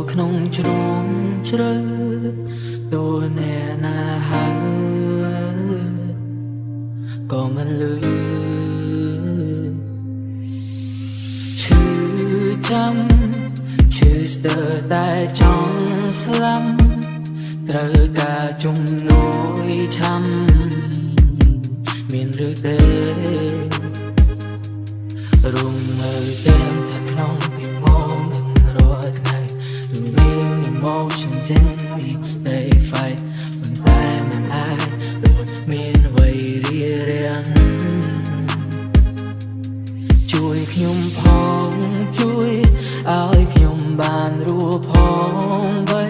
ក្នុងជ្រុំជ្រៅតួអ្នកណាហើយក៏មិនលឺឈឺចាំឈឺស្ទើរតែចង់ស្លាប់ត្រូវការជំនួយឆាំមានឬទេរងនៅទាំងតែក្នុងពីមកនឹងរាល់ថ្ងៃ Real emotions in me they fight មិនតែមិនអាចដូចមានអ្វីរៀបរៀងជួយខ្ញុំផងជួយឲ្យខ្ញុំបានរស់ផងបី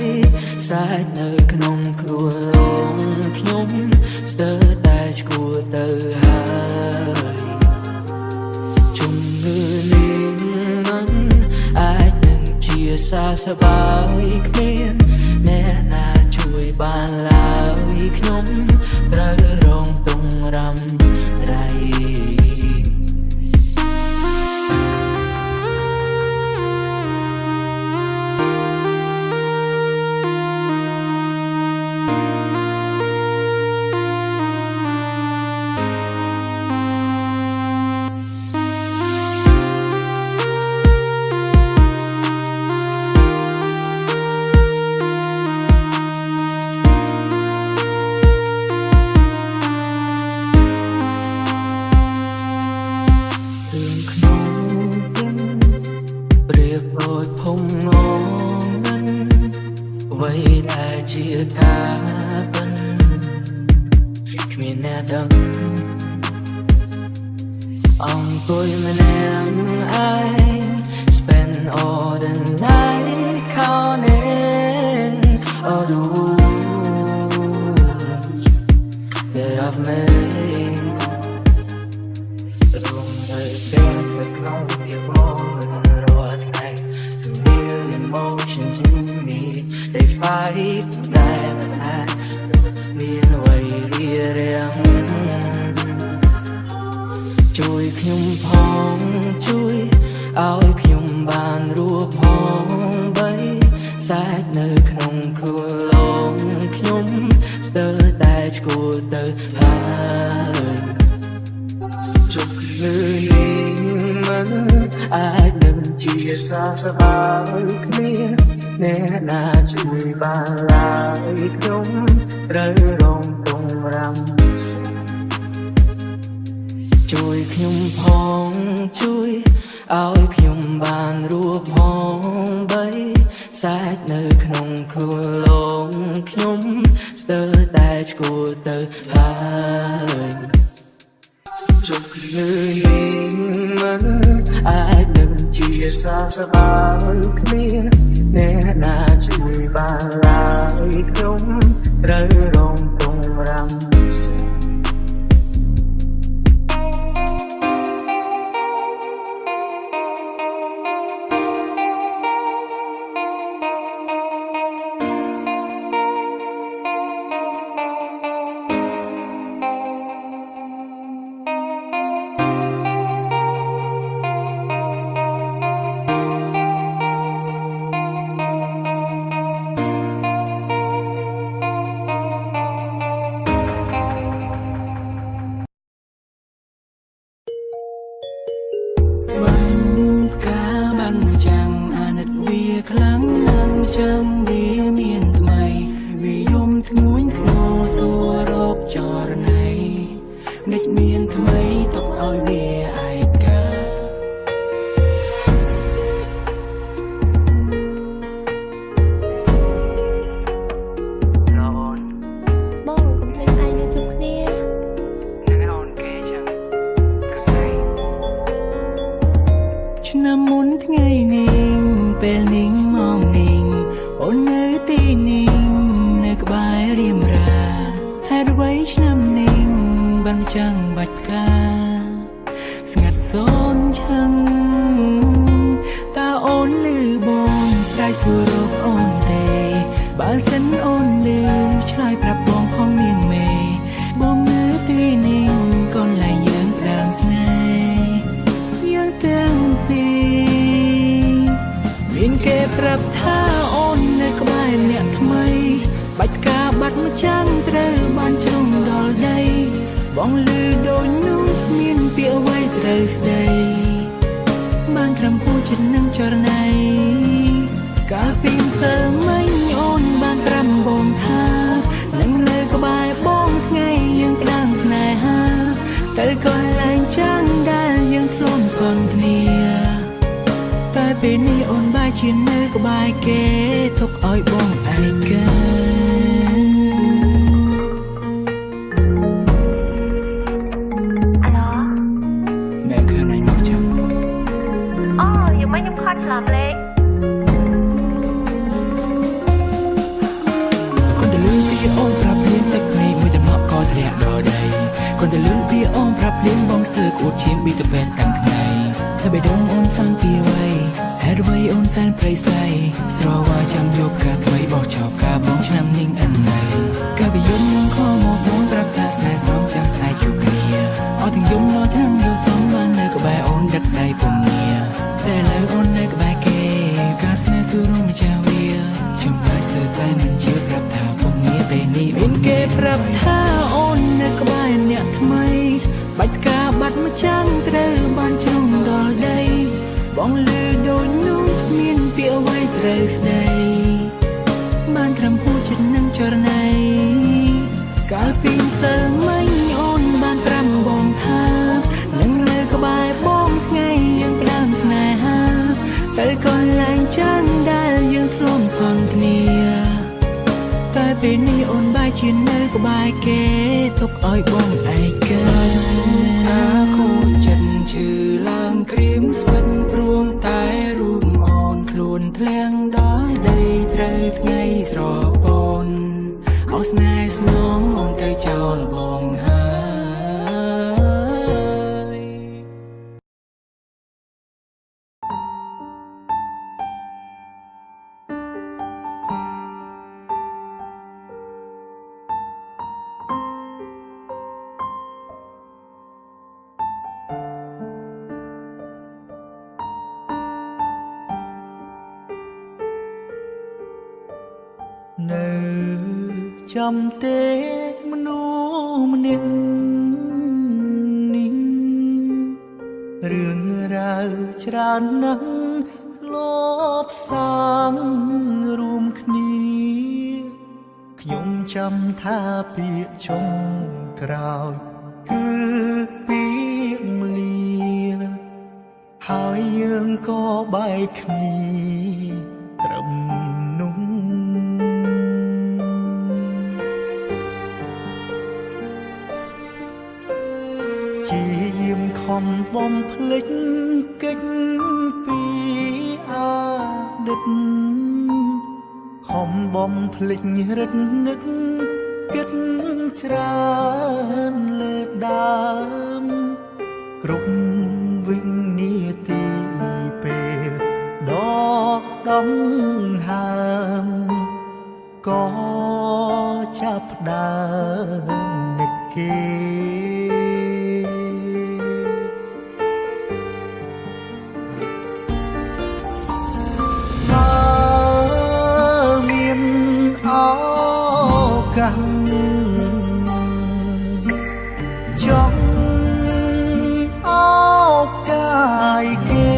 សាច់នៅក្នុងខ្លួនលងខ្ញុំស្ទើរតែឈួរទៅហើយជំងឺនេះមិនអាចនឹងជាសះស្បើយគ្មានអ្នកណាជួយបានឡើយខ្ញុំត្រូវរងទងរំไรអ្វីដែលជាការពិនគ្មានអ្នកដឹងអង្គុយម្នាក់ឯង spend all the night counting all the wounds that I've made រងនៅពេលក្នុងពីបងរាល់ថ្ងៃ The real emotions in me they fight តែមិនអាចមានអ្វីរៀបរៀងជួយខ្ញុំផងជួយឲ្យខ្ញុំបានរស់ផងបីសាច់នៅក្នុងខ្លួនលងខ្ញុំស្ទើរតែឈួរទៅហើយជប់លឺនេះមិនអាចនឹងជាសះស្បើយគ្មានអ្នកណាជួយបានឡើយខ្ញុំត្រូវរងទងរំជួយខ្ញុំផងជួយឲ្យខ្ញុំបានរស់ផងបីសាច់នៅក្នុងខ្លួនលងខ្ញុំស្ទើរតែឈួរទៅហើយជប់លឺនេះមិនអាចនឹងជាសះស្បើយគ្មានអ្នកណាជួយបានឡើយខ្ញុំត្រូវរងទងរំខ្លាំងណាស់ចឹងវាមានថ្មីវាយំធ្ងន់ធ្ងរសួររកចរណៃនេះមានថ្មីទុកឲ្យវាឯកាបងកុំភ្លេចស្អែកយើងជួបគ្នានឹងអូនគេចឹងឆ្នាំមុនថ្ងៃនេះពេលនេះមកនេះអូននៅទីនេះនៅក្បែររៀមរាហេតុអ្វីឆ្នាំនេះបានចាំងបាច់ផ្កាស្ងាត់សូនឈឹងតើអូនឮបងស្រែកសួររកអូនទេបើសិនអូនឮឆ្លើយប្រាប់បងផងនាងមេបងនៅទីនេះកន្លែងយើងផ្ដើមស្នេហ៍យើងទាំងពីរមានគេប្រាប់ថាអូន បាត់មកចាំងត្រូវបានជ្រុំដល់ដីបងលឺដូចនោះគ្មានពាក្យអ្វីត្រូវស្ដីបានត្រឹមពូចិត្តនឹងចរណៃកាលពីម្សិលមិញអូនបានត្រាំបងថានឹងលើក្បែរបងថ្ងៃយើងក្តាំងស្នេហាទៅកន្លែងចាំងដែលយើងធ្លាប់សន្ទនាតែពេលនេះអូនបែរជានៅក្បែរគេទុកឲ្យបងឯកាคนแต่ลืมพี่อ้อมพรับเลี้ยงบองเสือกอวดเชียงบีตะเป็นตั้งไงถ้าไปดงอ้นสร้างปีไว้แฮดไว้อ้นแสนไพรใสสรอว่าจำยบกาถอยบอกชอบกาบ้องชนำนิ่งอันไหนกาไปยนน้องข้อหมดน้องปรับทาสแนสน้องจำสายจุกเนียเอาถึงยมนอทั้งอยู่สองบ้านเนกบายอ้นดัดได้ปุ่มเนียแต่เลยอ้นเนกบายเกกาสแนสูรงไม่เจ้าเวียชมได้เสือใต้มันเชื่อปรับทาปุ่มเนียเป็นนี่เป็นเกปรับทาอ้นเนกบายเนี่ยทำไมបាច់ការបាត់មកចាំងត្រូវបានជ្រុំដល់ដីបងលឺដូចនោះគ្មានពាក្យអ្វីត្រូវស្ដីបានត្រឹមពូចិត្តនឹងចរណៃកាលពីម្សិលមិញអូនបានត្រាំបងថានឹងលើក្បែរបងថ្ងៃយើងក្តាំងស្នេហាទៅកន្លែងចាំងដែលយើងធ្លាប់សន្ទនាតែពេលនេះអូនបែរជានៅក្បែរគេទុកឲ្យបងឯកាតាខូចចិត្តឈឺឡើងក្រៀមស្វិតព្រួងតែរូបអូនខ្លួនធ្លាក់ដល់ដីត្រូវថ្ងៃស្រពនអោស្នេហ៍ស្នងអូនទៅចោលបងហើយនៅចាំទេមនុស្សម្នាក់នេះរឿងរ៉ាវច្រើនណាស់លបសាងរួមគ្នាខ្ញុំចាំថាពាក្យចុងក្រោយគឺពាក្យលាហើយយើងក៏បែកគ្នាត្រឹមនោះជាយាមខំបំភ្លេចកិច្ចពីអតីតខំបំភ្លេចរឹតនឹកគិតច្រើនលើដើមគ្រប់វិនាទីពេលដកដង្ហើមក៏ចាប់ផ្ដើមនឹកគេចង់អោបកាយគេ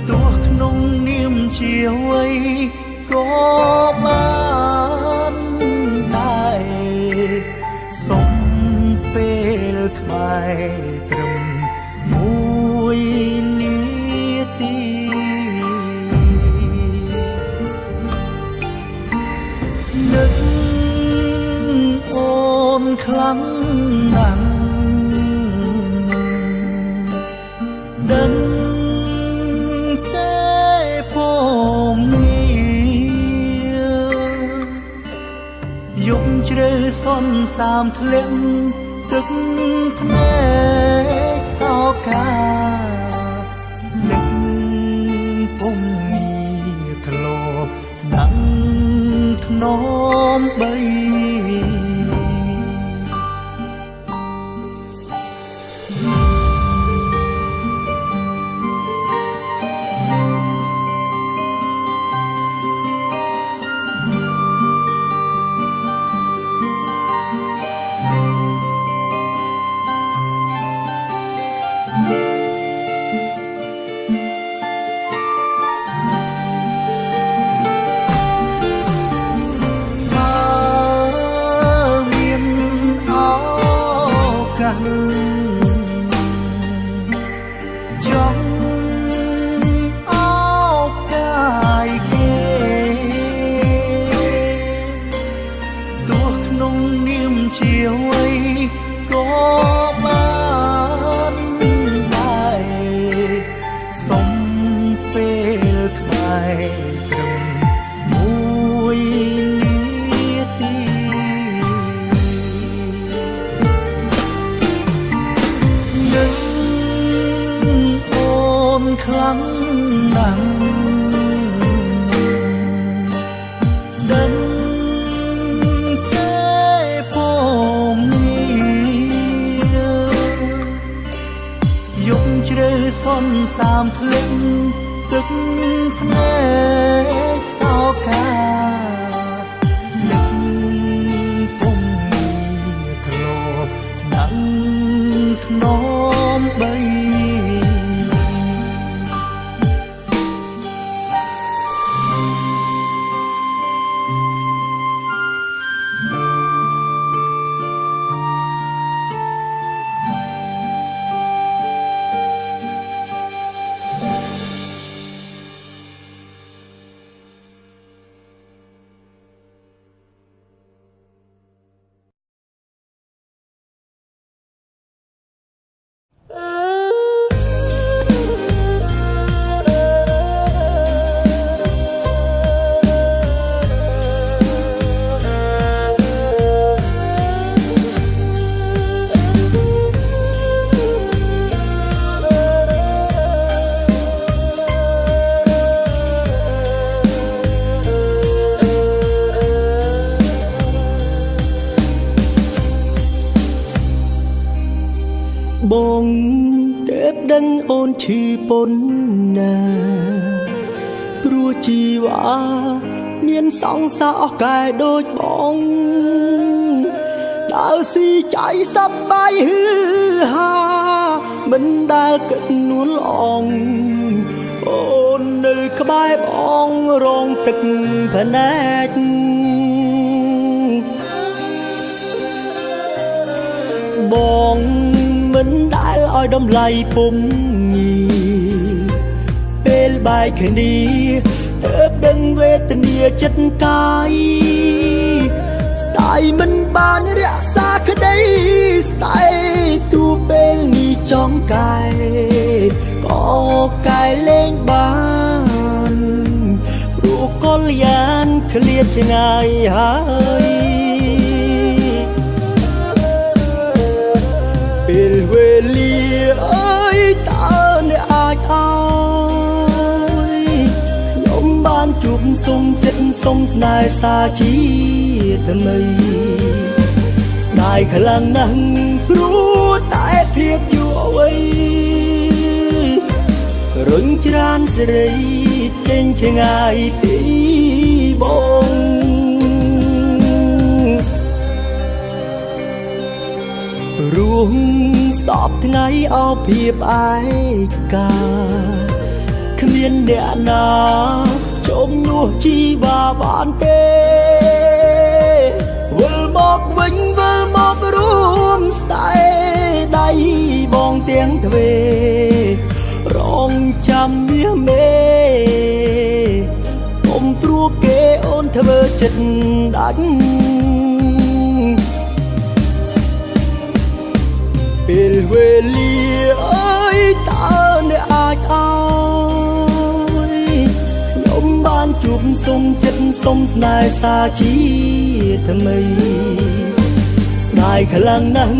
ទោះក្នុងនាមជាអ្វីក៏បានដែរសុំពេលក្បែរត្រឹមមួយនាទីនឹកអូនខ្លាំងណាស់ដឹងតែពំងារយប់ជ្រៅសន្សាមធ្លាក់ទឹកភ្នែកសោកានឹកពុំងារធ្លាប់ណាំធ្នមបី ចង់អោបកាយគេទោះក្នុងនាមជាអ្វីក៏បានដែរសុំពេលក្បែរត្រឹមមួយនាទីនឹងអូនខ្លាំងណាស់ដឹងតែពំនេះយប់ជ្រៅសន្សាមធ្លិចទឹកភ្នែកសោកានឹកពុំធ្លាប់ណាំធ្នមបី បងទេពដឹងអូនឈឺប៉ុណ្ណាព្រោះជីវ៉ាមានសង្សារអស់កែដូចបងដើរស៊ីចៃសប្បាយហឺហាមិនដែលគិតនួនអងអូននៅក្បែរបងរងទឹកភ្នែកបងមិនដែលឲ្យតម្លៃពុំញីពេលបែកគ្នាទើបដឹងវេទនាចិត្តកាយស្ដាយមិនបានរក្សាក្តីស្ដាយទូពេលនេះចង់កែក៏កែលែងបានព្រោះកលយានឃ្លាតឆ្ងាយហើយពេលវេលាអើយតើអ្នកអាចឲ្យខ្ញុំបានជួបសុំចិត្តសុំស្នេហ៍សាជាថ្មីស្ដាយខ្លាំងណាស់ព្រោះតែភាពយូរអវ័យរុញច្រានសេរីចេញឆ្ងាយពីបងរួមសពថ្ងៃអោភាពឯកាគ្មានអ្នកណាជំនួសជីវ៉ាបានទេវិលមកវិញវិលមករួមស្ដាយដៃបងទាំងទ្វេរងចាំមាសមេកុំព្រោះគេអូនធ្វើចិត្តដាច់ពេលវេលាអើយតើអ្នកអាចឲ្យខ្ញុំបានជួបសុំចិត្តសុំស្នេហ៍សាជាថ្មីស្ដាយខ្លាំងណាស់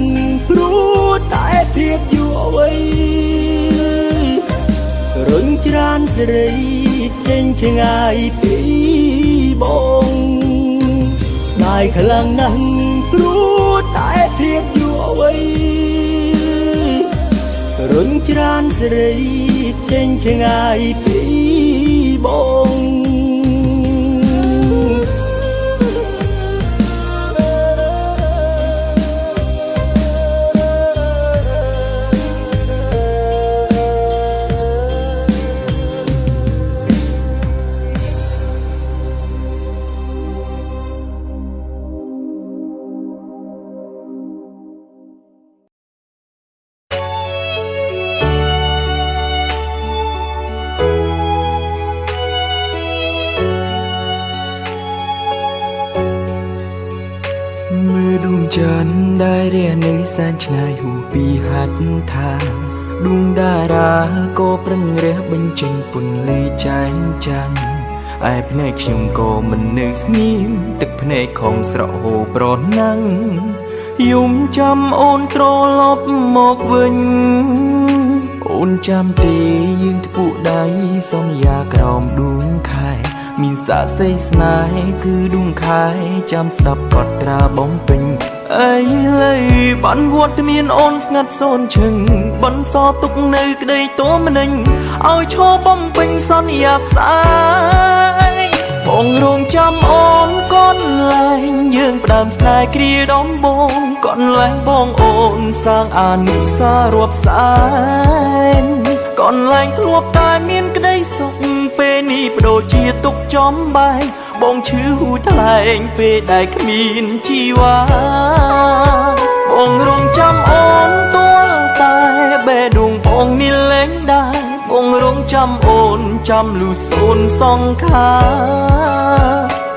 ព្រោះតែភាពយូរអវ័យរុញច្រានសេរីចេញឆ្ងាយពីបងស្ដាយខ្លាំងណាស់ព្រោះតែភាពយូរអវ័យរុញច្រានសេរីចេញឆ្ងាយពីបង จันทร์ได้เรียนในแสนឆ្ងាយហួសពីហត្ថដ្ឋានដួងតារាក៏ប្រឹងរះបញ្ចេញពន្លឺចែងចាំងឯភ្នែកខ្ញុំក៏មិននៅស្ងៀមទឹកភ្នែកខំស្រក់ហូរប្រណាំងយំចាំអូនត្រឡប់មកវិញអូនចាំទេយើងធ្ពុះដៃសន្យាក្រោមដួងខែមានសាក្សីស្នេហ៍គឺដួងខែចាំស្ដាប់កត់ត្រាបំពេញអីលើបានវត្តមានអូនស្ងាត់សូនឈឹងបន្សល់ទុកនៅក្តីតម្នេញឲ្យឈរបំពេញសន្យាផ្សាយបងរងចាំអូនកូនលែងយើងផ្ដើមស្នេហ៍គ្រាដំបូងកូនលែងបងអូនសាងអនុស្សាវរីយ៍រាប់សែនកូនលែងធ្លាប់តែមានក្តីសុខពេលនេះបដូរជាទុកចំបែកបងឈឺហួចថ្លែងពេលដែលគ្មានជីវ៉ាបងរងចាំអូនទាល់តែបេះដូងបងនេះលែងដែរបងរងចាំអូនចាំលុះសូនសង្ខា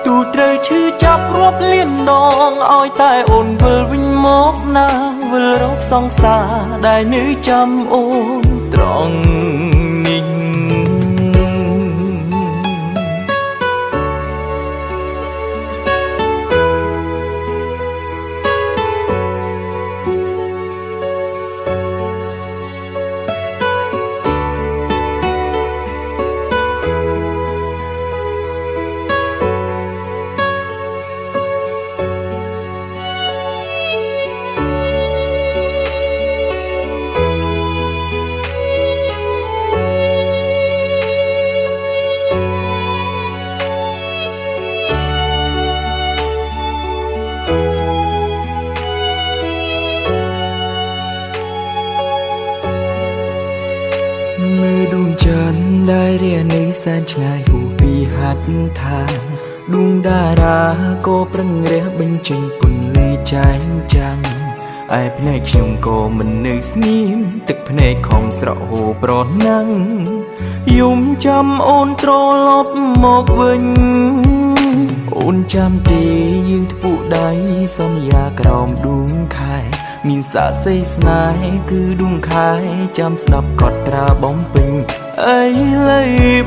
ទូត្រូវឈឺចាប់រាប់លានដងឲ្យតែអូនវិលវិញមកណាវិលរកសង្សារដែលនៅចាំអូនត្រង់នេះមើលដួងច័ន្ទដែលរានៅសែនឆ្ងាយហួសពីហត្ថដ្ឋានដួងតារាក៏ប្រឹងរះបញ្ចេញពន្លឺចែងចាំងឯភ្នែកខ្ញុំក៏មិននៅស្ងៀមទឹកភ្នែកខំស្រក់ហូរប្រណាំងយំចាំអូនត្រឡប់មកវិញអូនចាំទេយើងធ្ពុះដៃសន្យាក្រោមដួងខែមានសាក្សីស្នេហ៍គឺដួងខែចាំស្ដាប់កត់ត្រាបំពេញអីលើ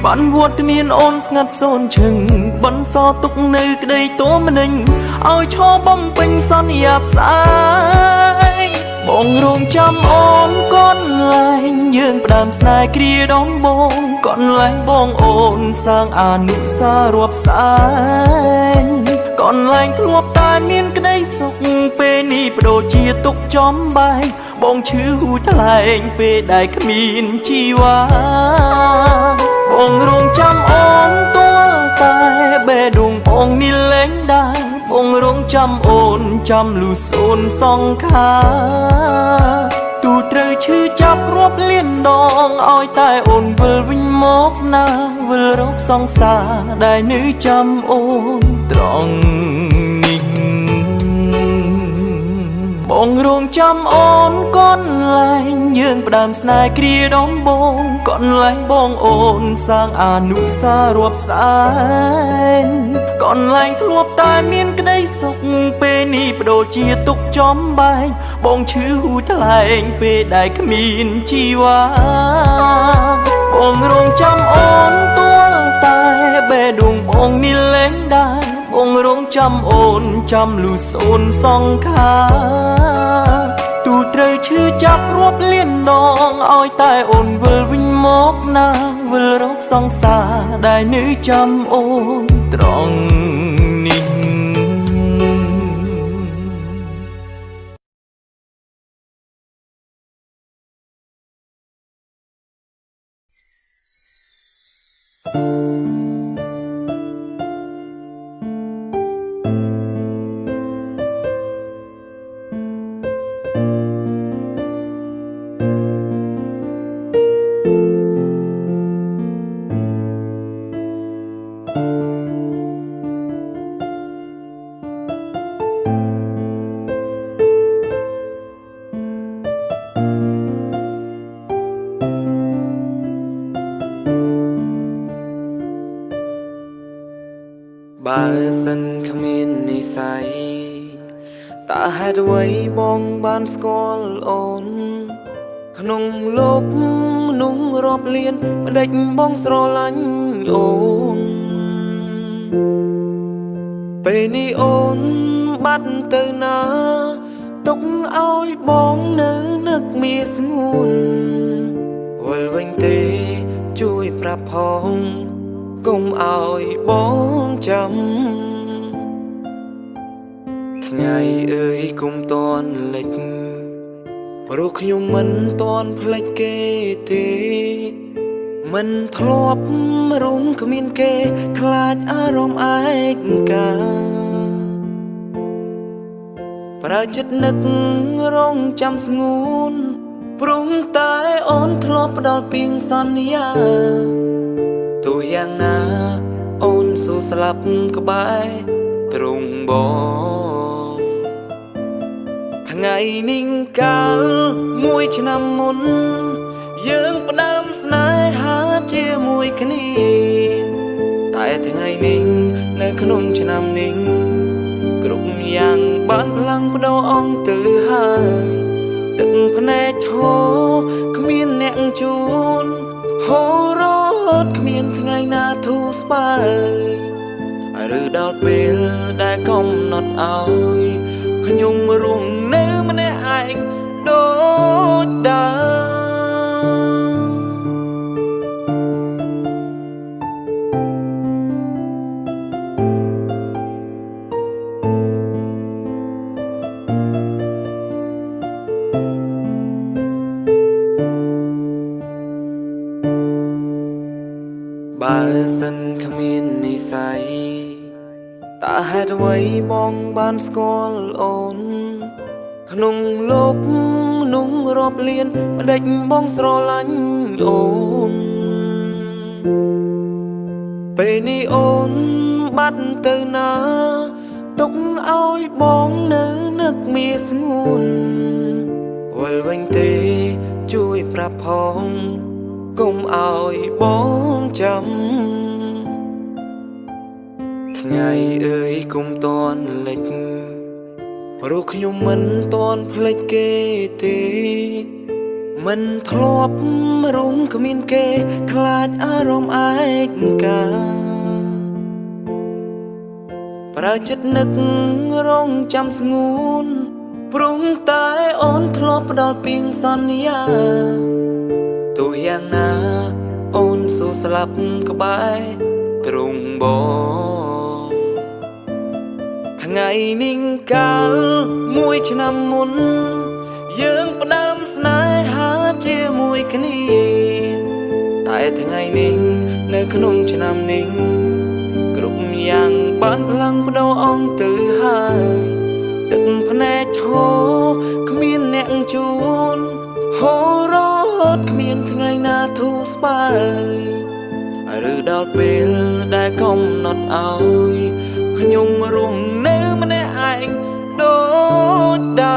បានវត្តមានអូនស្ងាត់សូនឈឹងបន្សល់ទុកនៅក្តីតម្នេញឲ្យឈរបំពេញសន្យាផ្សាយបងរងចាំអូនកូនលែងយើងផ្ដើមស្នេហ៍គ្រាដំបូងកូនលែងបងអូនសាងអនុស្សាវរីយ៍រាប់សែនកូនលែងធ្លាប់តែមានក្តីសុខពេលនេះបដូរជាទុកចំបែកបងឈឺហួចថ្លែងពេលដែលគ្មានជីវ៉ាបងរងចាំអូនទាល់តែបេះដូងបងនេះលែងដែរបងរងចាំអូនចាំលុះសូនសង្ខាទូត្រូវឈឺចាប់រាប់លានដងឲ្យតែអូនវិលវិញមកណាវិលរកសង្សារដែលនៅចាំអូនត្រង់នេះបងរងចាំអូនកូនលែងយើងផ្ដើមស្នេហ៍គ្រាដំបូងកូនលែងបងអូនសាងអនុស្សាវរីយ៍រាប់សែនកូនលែងធ្លាប់តែមានក្តីសុខពេលនេះបដូរជាទុកចំបែកបងឈឺហួចថ្លែងពេលដែលគ្មានជីវ៉ាបងរងចាំអូនទាល់តែបេះដូងបងនេះលែងដែរបងរងចាំអូនចាំលុះសូនសង្ខាទូត្រូវឈឺចាប់រាប់លានដងឲ្យតែអូនវិលវិញមកណាវិលរកសង្សារដែលនៅចាំអូនត្រង់នេះបើសិនគ្មាននិស័យ ตาหาดไว้บองบ้านสกอลโอนขนมโลกนุ่งรอบเลียนมาเด็กบองสโรลันโอนไปนี่โอนบัดเตอนาตกเอาบองเนื้อนึกมีสงวนวันวันเตช่วยปรับพองกุมเอาบองจำไงเอ่ยกุมตอนเล็กรูขยมมันตอนเพลงเกเตมันทลบรุมขมิ้นเกคลาดอารมณ์ไอ้กาประจิตนึกร้องจำสงวนปรุงตายอ่อนทลบดอลปิงสัญญาตัวอย่างนาอ่อนสู่สลับกบายตรงบองไงนิ่งกาลมวยชนะมุนยังประดามสนายหาเจียมวยคณีแต่ทั้งไงนิ่งในขนมชนะนิ่งกรุบอย่างบ้านพลังประดองตื่อหายตึงพนักโชขมิ้นแนงจูนโหรถขมิ้นทั้งไงนาทูสบายหรือดาวเปลได้กำหนดเอาขยุมรุงเนื้อมันได้อายโดดดาบาสันขมิ้นนิสัยตาหาดไว้บองบ้านสกอลโอนขนมโลกนุ่งรอบเลียนมาเด็กบองสโรลันโอนไปนี่โอนบัดเตอนาตกเอาบองเนื้อนึกมีสงวนวันวันเตช่วยปรับพองกุมเอาบองจำไงเอ่ยกุมตอนเล็กรูขยมมันตอนเพลงเกเตมันทลบรุมขมิ้นเกคลาดอารมณ์ไอ้กาประจิตนึกร้องจำสงวนปรุงตายอ่อนทลบดอลปิงสัญญาตัวอย่างนาอ่อนสู่สลับกบายตรงบองไงนิ่งกาลมวยชนะมุนยังประดามสนายหาเจียมวยคณีแต่ทั้งไงนิ่งในขนมชนะนิ่งกรุบอย่างบ้านพลังประดองตื่อหายตึงพนักโชขมิ้นแนงจูนโหรถขมิ้นทั้งไงนาทูสบายหรือดาวเปลได้กำหนดเอาขยุมรุงเนื้อมันได้อายโดดดา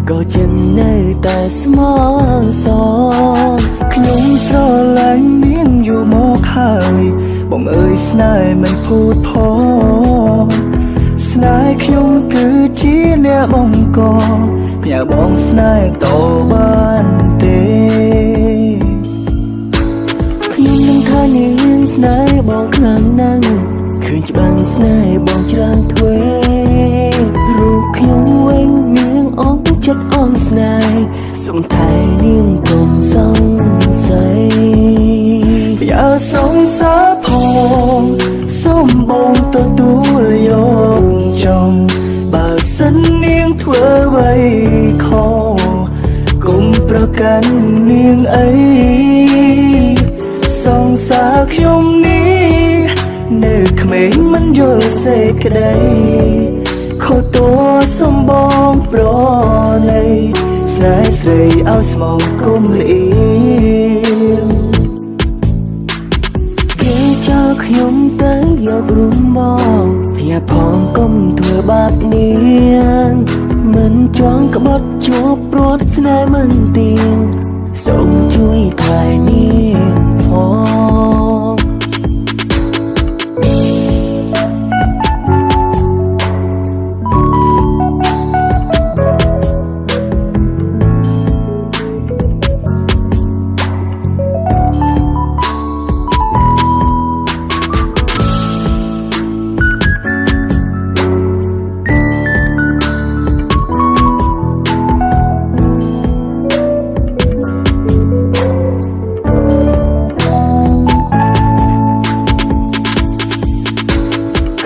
ก็จะในแต่สมองสองขยมสลายเมียงอยู่หมอกหายบ่งเอ่ยสนายมันพูดพอสนายขยมคือจีเนี่ยบ่งกอพยาบ่งสนายต่อบ้านเตขยมยังท่านี้สนายบ่งครั้งนั่งคืนจะบังส សាផងសូមបងទទួលយកចង់បើសិននាងធ្វើអ្វីខុសកុំប្រកាន់នាងអីសង្សារខ្ញុំនេះនៅក្មេងមិនយល់សេចក្តីខុសតួសំបងប្រណីស្នេហ៍ស្រីឲ្យស្មងគុំលៀងគេចោលខ្ញុំទៅយករួមមកភ្ញាក់ផងគុំធ្វើបាបនាងមិនចង់ក្បត់ជាប់ព្រាត់ស្នេហ៍មិនទៀងសូមជួយថ្លៃនាងផង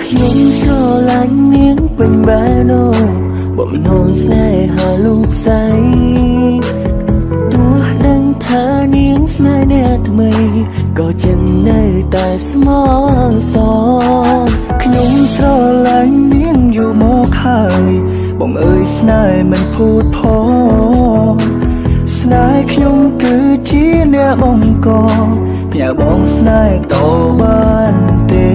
ខ្ញុំស្រឡាញ់នាងពេញបែរនោះបំណងស្នេហាលោកស្រីទោះដឹងថានាងស្នេហ៍អ្នកថ្មីក៏ចិត្តនៅតែស្មោះសរខ្ញុំស្រឡាញ់នាងយូរមកហើយបងអើយស្នេហ៍មិនភូតផងស្នេហ៍ខ្ញុំគឺជាអ្នកបង្កភ្ញាក់បងស្នេហ៍តបានទេ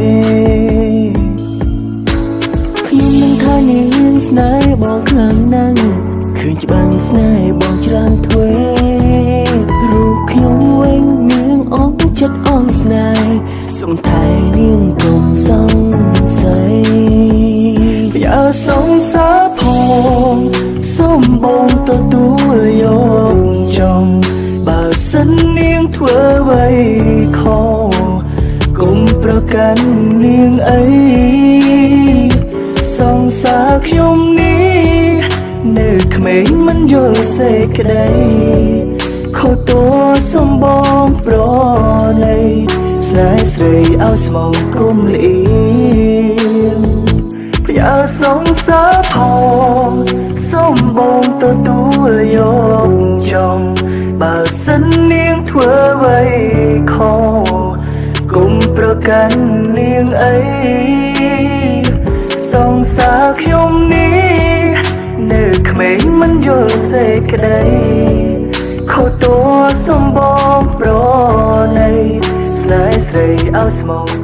ខ្ញុំនឹងថានាងស្នេហ៍បងខ្លាំងណាស់ឃើញច្បាំងស្នេហ៍បងច្រើនទ្វេរូបខ្ញុំវិញនាងអងចិត្តអងស្នេហ៍សុំថែនាងកុំសង្ស័យอย่าสงสารផងសូមបងទទួលយកចង់បើសិននាងធ្វើអ្វីខុសកុំប្រកាន់នាងអីសង្សារខ្ញុំនេះនៅក្មេងមិនយល់សេចក្តីខុសតួសំបងប្រណីស្នេហ៍ស្រីឲ្យស្មងគុំលៀងอย่าสงสารផងសូមបងទទួលយកចង់បើសិននាងធ្វើអ្វីខុសកុំប្រកាន់នាងអីសង្សារខ្ញុំនេះនៅក្មេងមិនយល់សេចក្តីខុសតួសំបងប្រណីស្នេហ៍ស្រីឲ្យស្មង